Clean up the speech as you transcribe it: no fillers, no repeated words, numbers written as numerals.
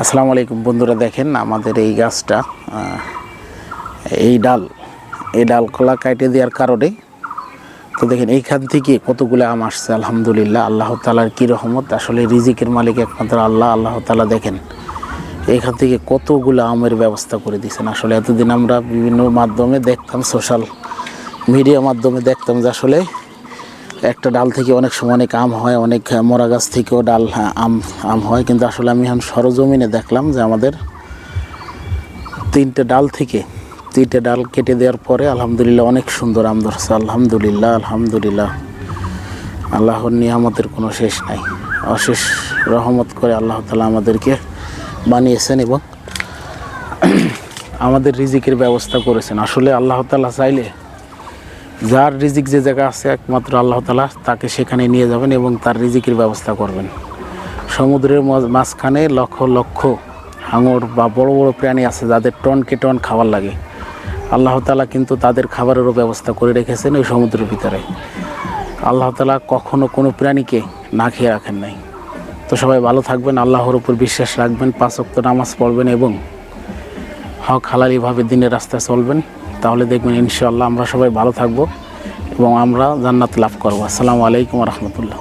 আসসালামু আলাইকুম বন্ধুরা, দেখেন আমাদের এই গাছটা এই ডালগুলা কেটে দেওয়ার কারণে তো দেখেন এইখান থেকে কতগুলো আম আসছে। আলহামদুলিল্লাহ, আল্লাহ তাআলার কী রহমত। আসলে রিজিকের মালিক একমাত্র আল্লাহ তাআলা। দেখেন এইখান থেকে কতগুলো আমের ব্যবস্থা করে দিয়েছেন। আসলে এতদিন আমরা বিভিন্ন মাধ্যমে দেখতাম, সোশ্যাল মিডিয়ার মাধ্যমে দেখতাম যে আসলে একটা ডাল থেকে অনেক সময় অনেক আম হয়, অনেক মরা গাছ থেকেও আম হয়, কিন্তু আসলে আমি এখন সরজমিনে দেখলাম যে আমাদের তিনটে ডাল কেটে দেওয়ার পরে আলহামদুলিল্লাহ অনেক সুন্দর আম ধরছে। আলহামদুলিল্লাহ, আল্লাহর নিয়ামতের কোনো শেষ নাই। অশেষ রহমত করে আল্লাহ তাআলা আমাদেরকে বানিয়েছেন এবং আমাদের রিজিকের ব্যবস্থা করেছেন। আসলে আল্লাহ তাআলা চাইলে যার রিজিক যে জায়গা আছে একমাত্র আল্লাহ তাআলা তাকে সেখানে নিয়ে যাবেন এবং তার রিজিকের ব্যবস্থা করবেন। সমুদ্রের মাঝখানে লক্ষ লক্ষ হাঙর বা বড় বড় প্রাণী আছে যাদের টনকে টন খাবার লাগে। আল্লাহ তাআলা কিন্তু তাদের খাবারেরও ব্যবস্থা করে রেখেছেন ওই সমুদ্রের ভিতরে। আল্লাহ তাআলা কখনো কোনো প্রাণীকে না খেয়ে রাখেন নাই। তো সবাই ভালো থাকবেন, আল্লাহর উপর বিশ্বাস রাখবেন, 5 ওয়াক্ত নামাজ পড়বেন এবং হক হালালিভাবে দিনের রাস্তায় চলবেন। তাহলে দেখবেন ইনশাআল্লাহ আমরা সবাই ভালো থাকবো এবং আমরা জান্নাত লাভ করবো। আসসালামু আলাইকুম ওয়া রাহমাতুল্লাহ।